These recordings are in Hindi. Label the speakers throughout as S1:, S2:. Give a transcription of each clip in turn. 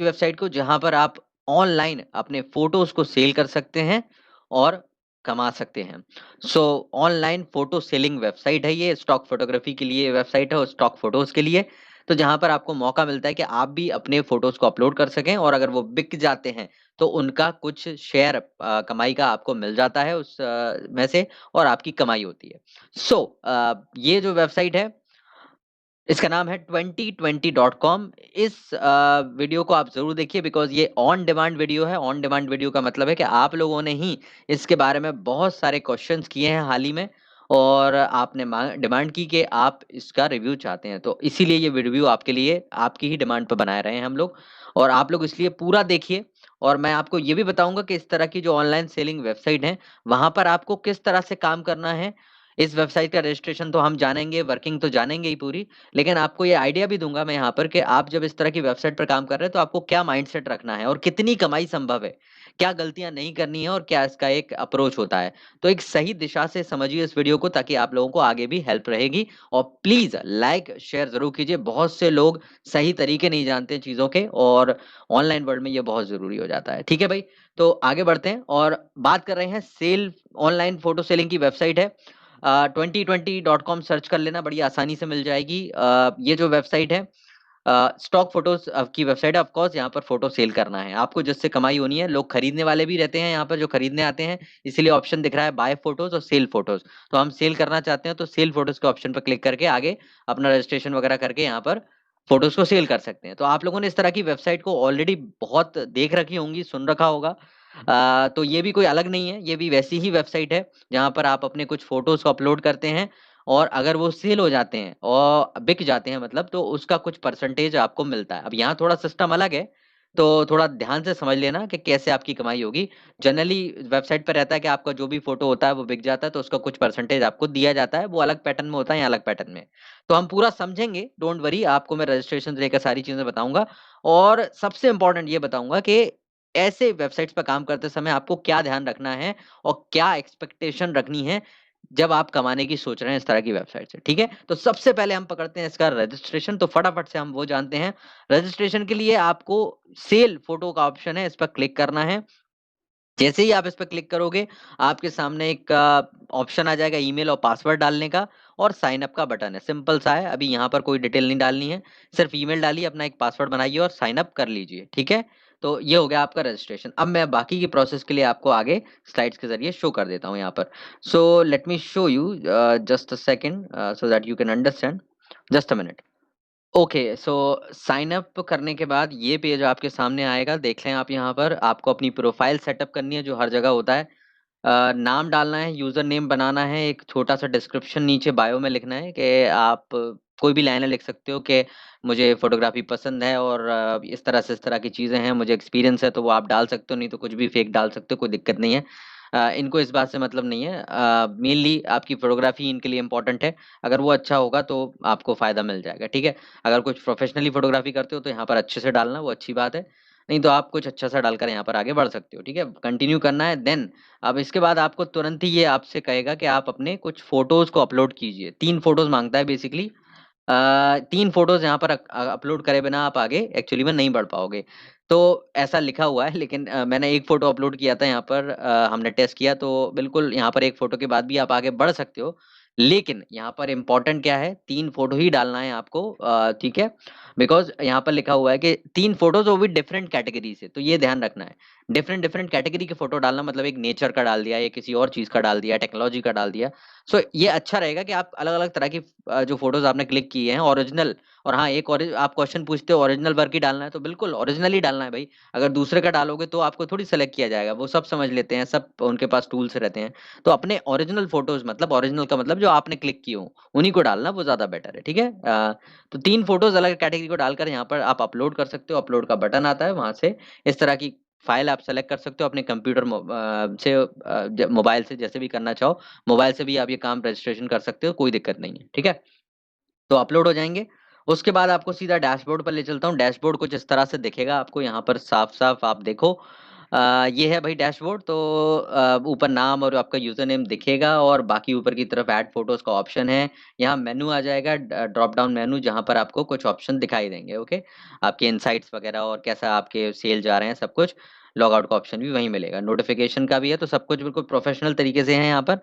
S1: वेबसाइट को जहाँ पर आप ऑनलाइन अपने फ़ोटोज़ को सेल कर सकते हैं और कमा सकते हैं। सो ऑनलाइन फ़ोटो सेलिंग वेबसाइट है ये, स्टॉक फ़ोटोग्राफ़ी के लिए वेबसाइट है और स्टॉक फ़ोटोज़ के लिए। तो जहाँ पर आपको मौका मिलता है कि आप भी अपने फ़ोटोज़ को अपलोड कर सकें और अगर वो बिक जाते हैं, तो उनका कुछ शेयर कमाई का आपको मिल जाता है उस में से और आपकी कमाई होती है। सो ये जो वेबसाइट है इसका नाम है 2020.com। इस वीडियो को आप ज़रूर देखिए बिकॉज़ ये ऑन डिमांड वीडियो है। ऑन डिमांड वीडियो का मतलब है कि आप लोगों ने ही इसके बारे में बहुत सारे क्वेश्चन्स किए हैं हाल ही में और आपने डिमांड की कि आप इसका रिव्यू चाहते हैं। तो इसीलिए ये रिव्यू आपके लिए आपकी ही डिमांड पे बनाए रहे हैं हम लोग और आप लोग इसलिए पूरा देखिए और मैं आपको ये भी बताऊँगा कि इस तरह की जो ऑनलाइन सेलिंग वेबसाइट है, वहाँ पर आपको किस तरह से काम करना है। इस वेबसाइट का रजिस्ट्रेशन तो हम जानेंगे, वर्किंग तो जानेंगे ही पूरी, लेकिन आपको ये आइडिया भी दूँगा मैं यहाँ पर कि आप जब इस तरह की वेबसाइट पर काम कर रहे हैं, तो आपको क्या माइंडसेट रखना है और कितनी कमाई संभव है? क्या गलतियाँ नहीं करनी है और क्या इसका एक अप्रोच होता है? तो एक सही दिशा से समझिए इस वीडियो को ताकि आप लोगों को आगे भी हेल्प रहेगी और प्लीज़ लाइक, शेयर ज़रूर कीजिए। बहुत से लोग सही तरीके नहीं जानते चीज़ों के और ऑनलाइन वर्ल्ड में ये बहुत ज़रूरी हो जाता है। ठीक है भाई? तो आगे बढ़ते हैं और बात कर रहे हैं सेल ऑनलाइन फ़ोटो सेलिंग की वेबसाइट है। 2020.com सर्च कर लेना बड़ी आसानी से मिल जाएगी। ये जो वेबसाइट है स्टॉक फ़ोटोज़ की वेबसाइट है ऑफ कोर्स यहाँ पर फ़ोटो सेल करना है। आपको जिससे कमाई होनी है, लोग खरीदने वाले भी रहते हैं यहाँ पर जो खरीदने आते हैं, इसीलिए ऑप्शन दिख रहा है बाय फ़ोटोज़ और सेल फ़ोटोज़। तो हम सेल करना चाहते हैं तो सेल फ़ोटोज़ के ऑप्शन पर क्लिक करके आगे अपना रजिस्ट्रेशन वगैरह करके यहाँ पर फ़ोटोज़ को सेल कर सकते हैं। तो आप लोगों ने इस तरह की वेबसाइट को ऑलरेडी बहुत देख रखी होंगी, सुन रखा होगा। तो ये भी कोई अलग नहीं है, ये भी वैसी ही वेबसाइट है, जहाँ पर आप अपने कुछ फ़ोटोज़ को अपलोड करते हैं और अगर वो सेल हो जाते हैं और बिक जाते हैं मतलब तो उसका कुछ परसेंटेज आपको मिलता है। अब यहाँ थोड़ा सिस्टम अलग है, तो थोड़ा ध्यान से समझ लेना कि कैसे आपकी कमाई होगी। जनरली वेबसाइट पे रहता है कि आपका जो भी फ़ोटो होता है वो बिक जाता है तो उसका कुछ परसेंटेज आपको दिया जाता है, वो अलग पैटर्न में होता है या अलग पैटर्न में। तो हम पूरा समझेंगे, डोंट वरी आपको मैं रजिस्ट्रेशन से लेकर सारी चीज़ें बताऊँगा और सबसे इम्पोर्टेंट ये बताऊँगा कि ऐसे वेबसाइट्स पे काम करते समय आपको क्या ध्यान रखना है और क्या एक्सपेक्टेशन रखनी है जब आप कमाने की सोच रहे हैं इस तरह की वेबसाइट से, ठीक है? तो सबसे पहले हम पकड़ते हैं इसका रजिस्ट्रेशन, तो फटाफट से हम वो जानते हैं। रजिस्ट्रेशन के लिए आपको सेल फ़ोटो का ऑप्शन है, इस पर क्लिक करना है। जैसे ही आप इस पे क्लिक करोगे, आपके सामने एक ऑप्शन आ जाएगा ईमेल और पासवर्ड डालने का और साइन अप का बटन है, सिंपल सा है। अभी यहाँ पर कोई डिटेल नहीं डालनी है, सिर्फ ईमेल डालिए, अपना एक पासवर्ड बनाइए और साइन अप कर लीजिए, ठीक है? तो ये हो गया आपका रजिस्ट्रेशन। अब मैं बाकी की प्रोसेस के लिए आपको आगे स्लाइड्स के ज़रिए शो कर देता हूँ यहाँ पर। So let me show you just a second so that you can understand. Just a minute. Okay, so sine up करने के बाद ये पेज आपके सामने आएगा। देख लें आप यहाँ पर आपको अपनी प्रोफाइल सेटअप करनी है जो हर जगह होता है। नाम डालना है, यूज़र नेम बनाना है, एक छोटा-सा डिस्क्रिप्शन नीचे बायो में लिखना है कि आप कोई भी लाइनें लिख सकते हो कि मुझे फ़ोटोग्राफ़ी पसंद है और इस तरह से इस तरह की चीज़ें हैं, मुझे एक्सपीरियंस है, तो वो आप डाल सकते हो, नहीं तो कुछ भी फ़ेक डाल सकते हो, कोई दिक्कत नहीं है। इनको इस बात से मतलब नहीं है। मेनली आपकी फ़ोटोग्राफ़ी इनके लिए इम्पोर्टेंट है। अगर वो अच्छा होगा तो आपको फ़ायदा मिल जाएगा, ठीक है? अगर कुछ प्रोफ़ेशनली फ़ोटोग्राफ़ी करते हो तो यहाँ पर अच्छे से डालना, वो अच्छी बात है। नहीं तो आप कुछ अच्छा-सा डालकर यहाँ पर आगे बढ़ सकते हो, ठीक है? कंटिन्यू करना है देन अब इसके बाद आपको तुरंत ही ये आपसे कहेगा कि आप अपने कुछ फ़ोटोज़ को अपलोड कीजिए। 3 फ़ोटोज़ माँगता है बेसिकली। 3 फ़ोटोज़ यहाँ पर अपलोड करे बिना आप आगे एक्चुअली में नहीं बढ़ पाओगे। तो ऐसा लिखा हुआ है लेकिन मैंने 1 फ़ोटो अपलोड किया था यहाँ पर हमने टेस्ट किया तो बिल्कुल यहाँ पर 1 फ़ोटो के बाद भी आप आगे बढ़ सकते हो। लेकिन यहाँ पर इम्पोर्टेंट क्या है 3 फ़ोटो ही डालना है आपको ठीक है? बिकॉज़ यहाँ पर लिखा हुआ है कि 3 फ़ोटोज़ वो भी डिफरेंट कैटेगरी से, तो ये ध्यान रखना है। डिफरेंट डिफरेंट कैटेगरी के फ़ोटो डालना मतलब एक नेचर का डाल दिया या किसी और चीज़ का डाल दिया, टेक्नोलॉजी का डाल दिया। सो ये अच्छा रहेगा कि आप अलग-अलग तरह की जो फ़ोटोज़ आपने क्लिक किए हैं ओरिजिनल और हाँ, एक और आप क्वेश्चन पूछते हो ओरिजिनल वर्क ही डालना है, तो बिल्कुल ओरिजिनल ही डालना है भई। अगर दूसरे का डालोगे तो आपको थोड़ी सेलेक्ट किया जाएगा, वो सब समझ लेते हैं, सब उनके पास टूल्स रहते हैं। तो अपने ओरिजिनल फ़ोटोज़ मतलब ओरिजिनल का मतलब जो आपने क्लिक किए हों, उन्हीं को डालना वो ज़्यादा बेटर है, ठीक है? तो 3 फ़ोटोज़ अलग कैटेगरी को डालकर यहाँ पर आप अपलोड कर सकते हो, अपलोड का बटन आता है, वहाँ से इस तरह की फ़ाइल आप सेलेक्ट कर सकते हो अपने कंप्यूटर से ज मोबाइल से जैसे भी करना चाहो, मोबाइल से भी आप ये काम रजिस्ट्रेशन कर सकते हो, कोई दिक्कत नहीं है, ठीक है? तो अपलोड हो जाएँगे। उसके बाद आपको सीधा डैशबोर्ड पर ले चलता हूँ। डैशबोर्ड कुछ इस तरह से दिखेगा आपको यहाँ पर साफ-साफ आप देखो। ये है भाई डैशबोर्ड। तो ऊपर नाम और आपका यूजर नेम दिखेगा और बाकी ऊपर की तरफ ऐड फोटोज का ऑप्शन है। यहाँ मेनू आ जाएगा, ड्रॉप डाउन मेनू, जहाँ पर आपको कुछ ऑप्शन दिखाई देंगे। ओके, आपके इनसाइट्स वगैरह और कैसा आपके सेल जा रहे हैं सब कुछ। लॉग आउट का ऑप्शन भी वहीं मिलेगा, नोटिफिकेशन का भी है। तो सब कुछ बिल्कुल प्रोफेशनल तरीके से है यहाँ पर।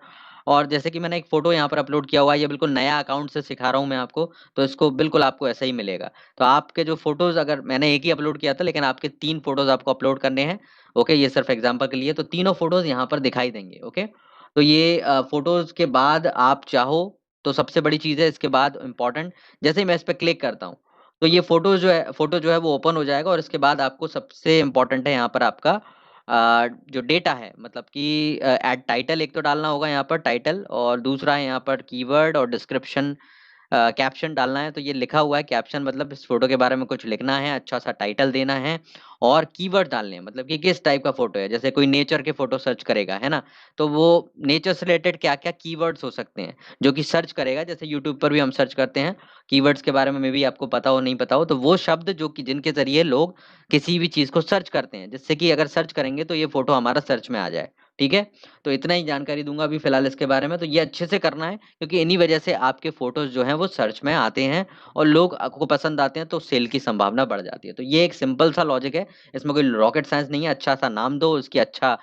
S1: और जैसे कि मैंने एक फोटो यहाँ पर अपलोड किया हुआ है, ये बिल्कुल नया अकाउंट से सिखा रहा हूँ मैं आपको, तो इसको बिल्कुल आपको ऐसा ही मिलेगा। तो आपके जो फोटोज, अगर मैंने एक ही अपलोड किया था लेकिन आपके 3 फोटोज आपको अपलोड करने हैं। ओके, ये सिर्फ एग्जांपल के लिए, तो तीनों फोटोज यहाँ पर दिखाई देंगे। ओके, तो ये फोटोज के बाद आप चाहो तो सबसे बड़ी चीज है इसके बाद इम्पोर्टेंट, जैसे ही मैं इस पर क्लिक करता हूँ तो ये फोटो जो है वो ओपन हो जाएगा। और इसके बाद आपको सबसे इम्पोर्टेंट है यहाँ पर आपका जो डेटा है, मतलब कि एड टाइटल एक तो डालना होगा यहाँ पर, टाइटल, और दूसरा है यहाँ पर कीवर्ड और डिस्क्रिप्शन, कैप्शन डालना है। तो ये लिखा हुआ है कैप्शन, मतलब इस फोटो के बारे में कुछ लिखना है, अच्छा सा टाइटल देना है। और कीवर्ड डालने हैं, मतलब कि किस टाइप का फोटो है। जैसे कोई नेचर के फोटो सर्च करेगा, है ना, तो वो नेचर से रिलेटेड क्या क्या कीवर्ड्स हो सकते हैं जो कि सर्च करेगा। जैसे यूट्यूब पर भी हम सर्च करते हैं कीवर्ड्स के बारे में भी आपको पता हो नहीं पता हो, तो वो शब्द जो कि जिनके जरिए लोग किसी भी चीज को सर्च करते हैं, जिससे कि अगर सर्च करेंगे तो ये फोटो हमारा सर्च में आ जाए। ठीक है, तो इतना ही जानकारी दूंगा अभी फिलहाल इसके बारे में। तो ये अच्छे से करना है, क्योंकि इन्हीं वजह से आपके फोटोज जो हैं वो सर्च में आते हैं और लोग आपको पसंद आते हैं, तो सेल की संभावना बढ़ जाती है। तो ये एक सिंपल सा लॉजिक है, इसमें कोई रॉकेट साइंस नहीं है। अच्छा सा नाम दो, उसकी अच्छा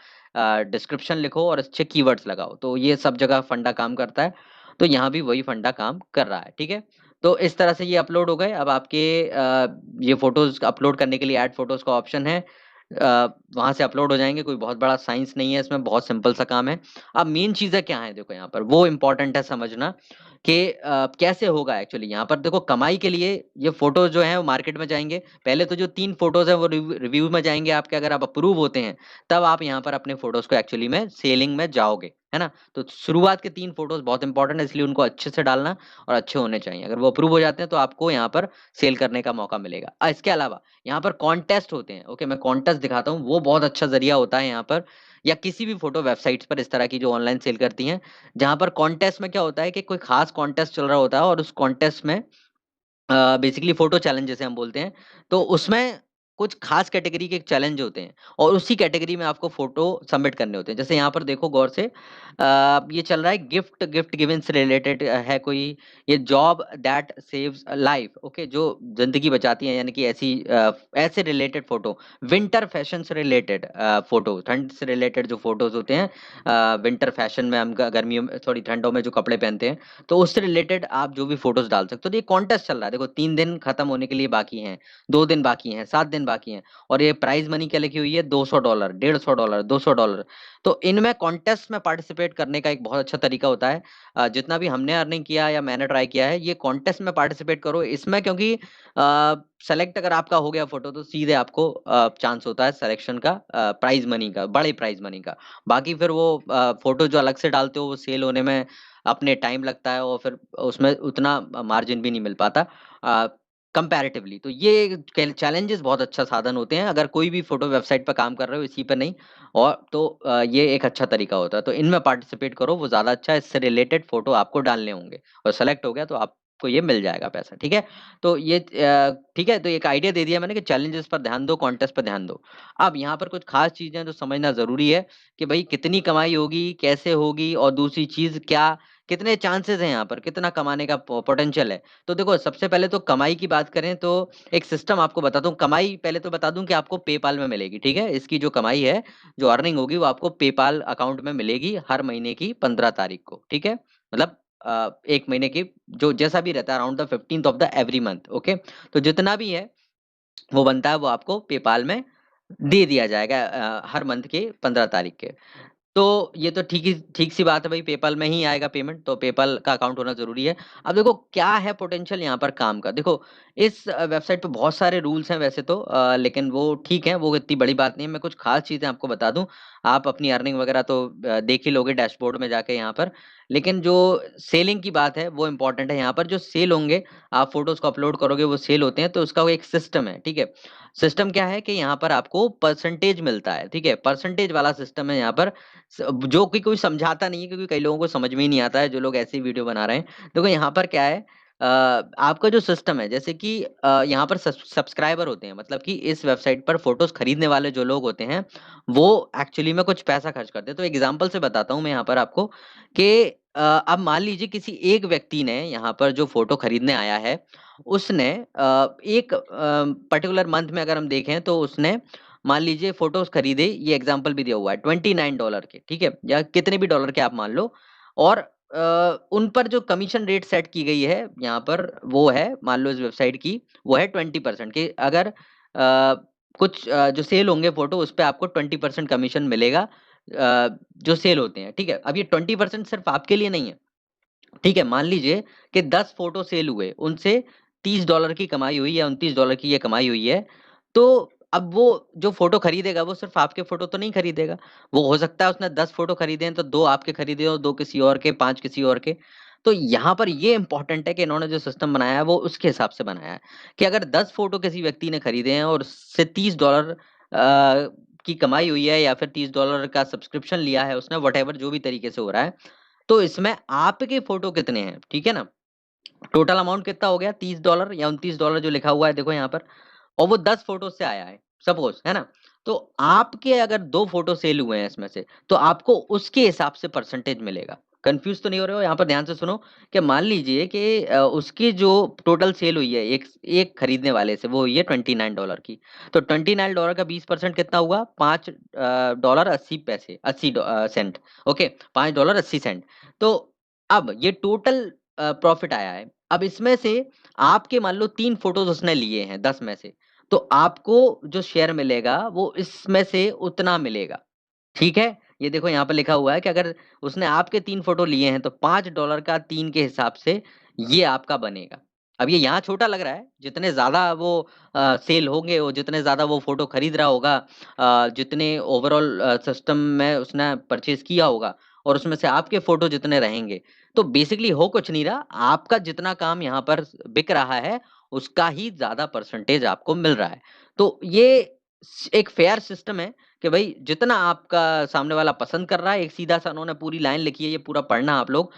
S1: डिस्क्रिप्शन लिखो और अच्छे कीवर्ड्स लगाओ, तो ये सब जगह फंडा काम करता है। तो यहाँ भी वही फंडा काम कर रहा है। ठीक है, तो इस तरह से ये अपलोड हो गए। अब आपके ये फोटोज अपलोड करने के लिए ऐड फोटोज का ऑप्शन है, वहां से अपलोड हो जाएंगे। कोई बहुत बड़ा साइंस नहीं है इसमें, बहुत सिंपल सा काम है। अब मेन चीजें क्या है, देखो यहाँ पर वो इंपॉर्टेंट है समझना कि कैसे होगा एक्चुअली। यहाँ पर देखो, कमाई के लिए ये फोटो जो है वो मार्केट में जाएंगे। पहले तो जो 3 फोटोज है वो रिव्यू में जाएंगे आपके, अगर आप अप्रूव होते हैं तब आप यहाँ पर अपने फोटोज को एक्चुअली में सेलिंग में जाओगे, है ना। तो शुरुआत के 3 फोटोज बहुत इंपॉर्टेंट है, इसलिए उनको अच्छे से डालना और अच्छे होने चाहिए। अगर वो अप्रूव हो जाते हैं तो आपको यहाँ पर सेल करने का मौका मिलेगा। इसके अलावा यहाँ पर कॉन्टेस्ट होते हैं। ओके, मैं कॉन्टेस्ट दिखाता हूँ, वो बहुत अच्छा जरिया होता है यहाँ पर, या किसी भी फोटो वेबसाइट्स पर इस तरह की जो ऑनलाइन सेल करती हैं, जहां पर कॉन्टेस्ट में क्या होता है कि कोई खास कॉन्टेस्ट चल रहा होता है और उस कॉन्टेस्ट में बेसिकली फोटो चैलेंज जैसे हम बोलते हैं, तो उसमें कुछ खास कैटेगरी के चैलेंज होते हैं और उसी कैटेगरी में आपको फोटो सबमिट करने होते हैं। जैसे यहाँ पर देखो गौर से, ये चल रहा है गिफ्ट गिफ्ट गिवन से रिलेटेड है कोई, ये job that saves life. Okay, जो जिंदगी बचाती है, यानी कि ऐसे रिलेटेड फोटो, विंटर फैशन से रिलेटेड फोटो, ठंड से रिलेटेड जो फोटोज होते हैं, विंटर फैशन में हम गर्मियों में, सॉरी ठंडों में जो कपड़े पहनते हैं, तो उससे रिलेटेड आप जो भी फोटोज डाल सकते हो। तो ये कॉन्टेस्ट चल रहा है, देखो 3 दिन खत्म होने के लिए बाकी हैं, 2 दिन बाकी हैं, 7 दिन बाकी हैं। और ये प्राइज मनी क्या लिखी हुई है, $200, $150, $200। तो इनमें कॉन्टेस्ट में पार्टिसिपेट करने का एक बहुत अच्छा तरीका होता है। जितना भी हमने अर्निंग किया या मैंने ट्राई किया है, ये कॉन्टेस्ट में पार्टिसिपेट करो इसमें, क्योंकि सेलेक्ट अगर आपका हो गया फोटो तो सीधे आपको चांस होता है सिलेक्शन का, प्राइज मनी का, बड़े प्राइज मनी का। बाकी फिर वो फोटो जो अलग से डालते हो वो सेल होने में अपने टाइम लगता है और फिर उसमें उतना मार्जिन भी नहीं मिल पाता कंपैरेटिवली। तो ये चैलेंजेस बहुत अच्छा साधन होते हैं, अगर कोई भी फोटो वेबसाइट पर काम कर रहे हो, इसी पर नहीं। और तो ये एक अच्छा तरीका होता है, तो इनमें पार्टिसिपेट करो, वो ज्यादा अच्छा है। इससे रिलेटेड फोटो आपको डालने होंगे और सेलेक्ट हो गया तो आपको ये मिल जाएगा पैसा। ठीक है, तो ये ठीक है, तो एक आइडिया दे दिया मैंने कि चैलेंजेस पर ध्यान दो, कॉन्टेस्ट पर ध्यान दो। अब यहाँ पर कुछ खास चीजें जो समझना जरूरी है कि भाई कितनी कमाई होगी, कैसे होगी, और दूसरी चीज क्या, कितने चांसेस हैं यहाँ पर, कितना कमाने का पोटेंशियल है। तो देखो, सबसे पहले तो कमाई की बात करें तो एक सिस्टम आपको बताता हूँ। कमाई पहले तो बता दूं कि आपको पेपाल में मिलेगी। ठीक है, इसकी जो कमाई है, जो अर्निंग होगी, वो आपको पेपाल अकाउंट में मिलेगी हर महीने की 15 तारीख को। ठीक है, मतलब एक महीने की जो जैसा भी रहता है, around the 15th of the every month. Okay, तो जितना भी है वो बनता है, वो आपको पेपाल में दे दिया जाएगा हर मंथ के 15 तारीख के। तो ये तो ठीक सी बात है भाई, पेपल में ही आएगा पेमेंट, तो पेपल का अकाउंट होना जरूरी है। अब देखो क्या है पोटेंशियल यहाँ पर काम का। देखो, इस वेबसाइट पे बहुत सारे रूल्स हैं वैसे तो, लेकिन वो ठीक है, वो इतनी बड़ी बात नहीं है। मैं कुछ खास चीजें आपको बता दूं, आप अपनी अर्निंग वगैरह तो देख ही लोगे डैशबोर्ड में जाके यहाँ पर। लेकिन जो सेलिंग की बात है वो इंपॉर्टेंट है। यहाँ पर जो सेल होंगे, आप फोटोज को अपलोड करोगे, वो सेल होते हैं, तो उसका वो एक सिस्टम है। ठीक है, सिस्टम क्या है कि यहाँ पर आपको परसेंटेज मिलता है। ठीक है, परसेंटेज वाला सिस्टम है यहाँ पर, जो कि कोई समझाता नहीं है, क्योंकि कई लोगों को समझ में ही नहीं आता है, जो लोग ऐसी वीडियो बना रहे हैं। देखो यहाँ पर क्या है, आपका जो सिस्टम है, जैसे कि यहाँ पर सब्सक्राइबर होते हैं, मतलब कि इस वेबसाइट पर फोटोज खरीदने वाले जो लोग होते हैं वो एक्चुअली में कुछ पैसा खर्च करते हैं। तो एग्जांपल से बताता हूँ मैं यहाँ पर आपको कि अब मान लीजिए किसी एक व्यक्ति ने यहाँ पर जो फोटो खरीदने आया है, उसने एक पर्टिकुलर मंथ में अगर हम देखें तो उसने मान लीजिए फोटोज खरीदे, ये एग्जांपल भी दिया हुआ है $29 के, ठीक है, या कितने भी डॉलर के आप मान लो। और उन पर जो कमीशन रेट सेट की गई है यहाँ पर, वो है मान लो इस वेबसाइट की, वो है 20% की। अगर कुछ जो सेल होंगे फोटो, उस पे आपको 20% कमीशन मिलेगा, जो सेल होते हैं, ठीक है। अब ये 20% सिर्फ आपके लिए नहीं है, ठीक है। मान लीजिए कि 10 फोटो सेल हुए, उनसे $30 की कमाई हुई या $29 की ये कमाई हुई है। तो अब वो जो फोटो खरीदेगा वो सिर्फ आपके फोटो तो नहीं खरीदेगा, वो हो सकता है उसने 10 फोटो खरीदे हैं तो 2 आपके खरीदे हो, 2 किसी और के, 5 किसी और के। तो यहाँ पर ये इंपॉर्टेंट है कि इन्होंने जो सिस्टम बनाया है वो उसके हिसाब से बनाया है कि अगर 10 फोटो किसी व्यक्ति ने खरीदे हैं और उससे $30 की कमाई हुई है, या फिर $30 का सब्सक्रिप्शन लिया है उसने, वट जो भी तरीके से हो रहा है, तो इसमें आपके फोटो कितने हैं, ठीक है ना। टोटल अमाउंट कितना हो गया, $30 या $29 जो लिखा हुआ है देखो यहाँ पर, और वो 10 फोटो से आया है सपोज, है ना। तो आपके अगर 2 फोटो सेल हुए हैं इसमें से, तो आपको उसके हिसाब से परसेंटेज मिलेगा। कंफ्यूज तो नहीं हो रहे हो, यहाँ पर ध्यान से सुनो कि मान लीजिए कि उसकी जो टोटल सेल हुई है एक एक खरीदने वाले से, वो हुई है $29 की। तो $29 का 20% कितना हुआ, $5.80, 80 सेंट। ओके, $5.80। तो अब ये टोटल प्रॉफिट आया है। अब इसमें से आपके मान लो 3 फोटोज उसने लिए हैं 10 में से, तो आपको जो शेयर मिलेगा वो इसमें से उतना मिलेगा, ठीक है। ये देखो यहाँ पर लिखा हुआ है कि अगर उसने आपके 3 फोटो लिए हैं तो $5 का 3 के हिसाब से ये आपका बनेगा। अब ये यहाँ छोटा लग रहा है, जितने ज्यादा वो सेल होंगे, वो जितने ज्यादा वो फोटो खरीद रहा होगा, जितने ओवरऑल सिस्टम में उसने परचेज किया होगा, और उसमें से आपके फोटो जितने रहेंगे, तो बेसिकली हो कुछ नहीं रहा, आपका जितना काम यहाँ पर बिक रहा है उसका ही ज्यादा परसेंटेज आपको मिल रहा है। तो ये एक फेयर सिस्टम है कि भाई जितना आपका सामने वाला पसंद कर रहा है, एक सीधा सा उन्होंने पूरी लाइन लिखी है, ये पूरा पढ़ना आप लोग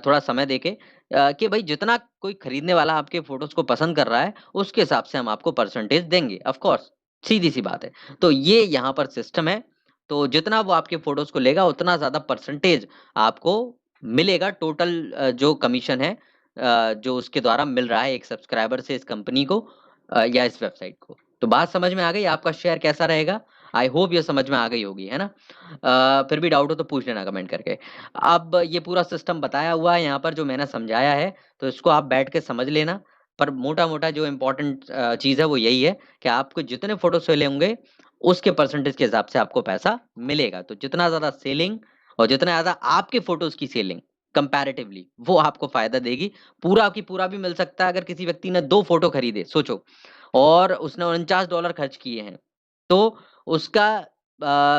S1: थोड़ा समय देके, कि भाई जितना कोई खरीदने वाला आपके फोटोज को पसंद कर रहा है, उसके हिसाब से हम आपको परसेंटेज देंगे, ऑफ कोर्स, सीधी सी बात है। तो ये यहाँ पर सिस्टम है। तो जितना वो आपके फोटोज को लेगा उतना ज्यादा परसेंटेज आपको मिलेगा, टोटल जो कमीशन है जो उसके द्वारा मिल रहा है एक सब्सक्राइबर से इस कंपनी को या इस वेबसाइट को। तो बात समझ में आ गई, आपका शेयर कैसा रहेगा? आई होप ये समझ में आ गई होगी, है ना। फिर भी डाउट हो तो पूछ लेना कमेंट करके। अब ये पूरा सिस्टम बताया हुआ है यहाँ पर जो मैंने समझाया है, तो इसको आप बैठ के समझ लेना। पर मोटा मोटा जो इम्पोर्टेंट चीज है वो यही है कि आपको जितने फोटो सेल होंगे उसके परसेंटेज के हिसाब से आपको पैसा मिलेगा। तो जितना ज्यादा सेलिंग और जितना ज्यादा आपके फोटोज की सेलिंग कंपैरेटिवली, वो आपको फायदा देगी। पूरा की पूरा भी मिल सकता है अगर किसी व्यक्ति ने 2 फोटो खरीदे, सोचो, और उसने $49 खर्च किए हैं, तो उसका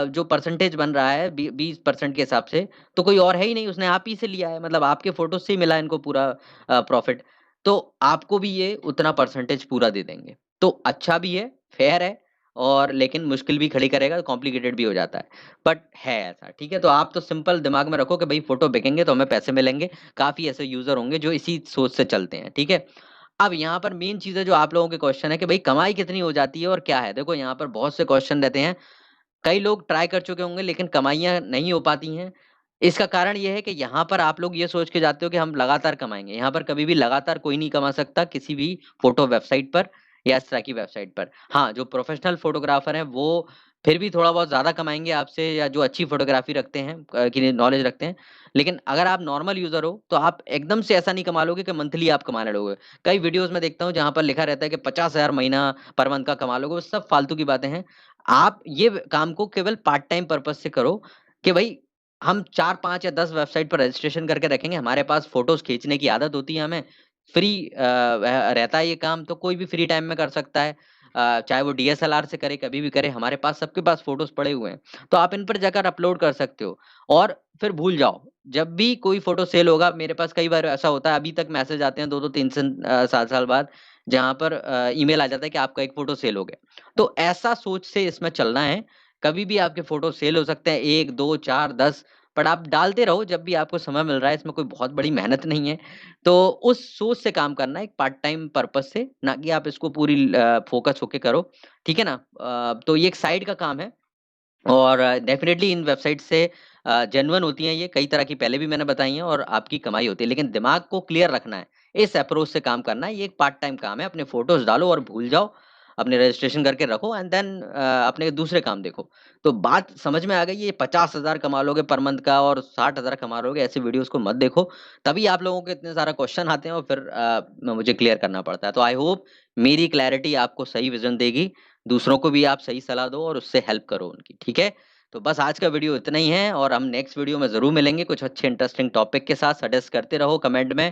S1: जो परसेंटेज बन रहा है 20% के हिसाब से, तो कोई और है ही नहीं, उसने आप ही से लिया है, मतलब आपके फोटो से ही मिला इनको पूरा प्रॉफिट। तो आपको भी ये उतना परसेंटेज पूरा दे देंगे। तो अच्छा भी है, फेयर है, और लेकिन मुश्किल भी खड़ी करेगा, कॉम्प्लिकेटेड भी हो जाता है, बट है ऐसा, ठीक है। तो आप तो सिंपल दिमाग में रखो कि भाई फोटो बिकेंगे तो हमें पैसे मिलेंगे। काफी ऐसे यूजर होंगे जो इसी सोच से चलते हैं, ठीक है। अब यहाँ पर मेन चीज़ है जो आप लोगों के क्वेश्चन है कि भाई कमाई कितनी हो जाती है और क्या है? देखो यहाँ पर बहुत से क्वेश्चन रहते हैं। कई लोग ट्राई कर चुके होंगे लेकिन कमाइयाँ नहीं हो पाती हैं। इसका कारण ये है कि यहाँ पर आप लोग ये सोच के जाते हो कि हम लगातार कमाएँगे। यहाँ पर कभी भी लगातार कोई नहीं कमा सकता किसी भी फ़ोटो वेबसाइट पर या इस तरह की वेबसाइट पर। हाँ, जो प्रोफ़ेशनल फ़ोटोग्राफ़र हैं वो फिर भी थोड़ा बहुत ज़्यादा कमाएँगे आपसे, या जो अच्छी फ़ोटोग्राफ़ी रखते हैं की नॉलेज रखते हैं। लेकिन अगर आप नॉर्मल यूज़र हो तो आप एकदम से ऐसा नहीं कमा लोगे कि मंथली आप कमाने लगोगे। कई वीडियोज़ में देखता हूँ जहाँ पर लिखा रहता है कि 50,000 महीना पर मंथ का कमा लोगे, वो सब फालतू की बातें हैं। आप ये काम को केवल पार्ट टाइम पर्पस से करो कि भाई हम 4, 5 या 10 वेबसाइट पर रजिस्ट्रेशन करके रखेंगे। हमारे पास फ़ोटोज़ खींचने की आदत होती है हमें। फ्री वह रहता है ये काम, तो कोई भी फ्री टाइम में कर सकता है। चाहे वो डीएसएलआर से करे, कभी भी करे, हमारे पास सबके पास फ़ोटोज़ पड़े हुए हैं। तो आप इन पर जाकर अपलोड कर सकते हो और फिर भूल जाओ। जब भी कोई फ़ोटो सेल होगा, मेरे पास कई बार ऐसा होता है, अभी तक मैसेज आते हैं 2-2 3 साल बाद, जहाँ पर ईमेल आ जाता है कि आपका एक फ़ोटो सेल हो गया। तो ऐसा सोच से इसमें चलना है। कभी भी आपके फ़ोटो सेल हो सकते हैं, 1, 2, 4, 10, बट आप डालते रहो जब भी आपको समय मिल रहा है, इसमें कोई बहुत बड़ी मेहनत नहीं है। तो उस सोच से काम करना है, एक पार्ट टाइम पर्पस से, ना कि आप इसको पूरी फोकस होके करो, ठीक है ना? तो ये एक साइड का काम है और डेफ़िनेटली इन वेबसाइट से जेन्युइन होती हैं ये, कई तरह की पहले भी मैंने बताई हैं और आपकी कमाई होती है। लेकिन दिमाग को क्लियर रखना है, इस अप्रोच से काम करना है, ये एक पार्ट टाइम काम है। अपने फ़ोटोज़ डालो और भूल जाओ, अपने रजिस्ट्रेशन करके रखो एंड देन अपने दूसरे काम देखो। तो बात समझ में आ गई, ये 50,000 कमा लोगे पर मंथ का और 60,000 कमा लोगे, ऐसी वीडियोज़ को मत देखो। तभी आप लोगों के इतने सारे क्वेश्चन आते हैं और फिर मुझे क्लियर करना पड़ता है। तो आई होप मेरी क्लैरिटी आपको सही विज़न देगी, दूसरों को भी आप सही सलाह दो और उससे हेल्प करो उनकी, ठीक है? तो बस आज का वीडियो इतना ही है और हम नेक्स्ट वीडियो में ज़रूर मिलेंगे कुछ अच्छे इंटरेस्टिंग टॉपिक के साथ। सजेस्ट करते रहो कमेंट में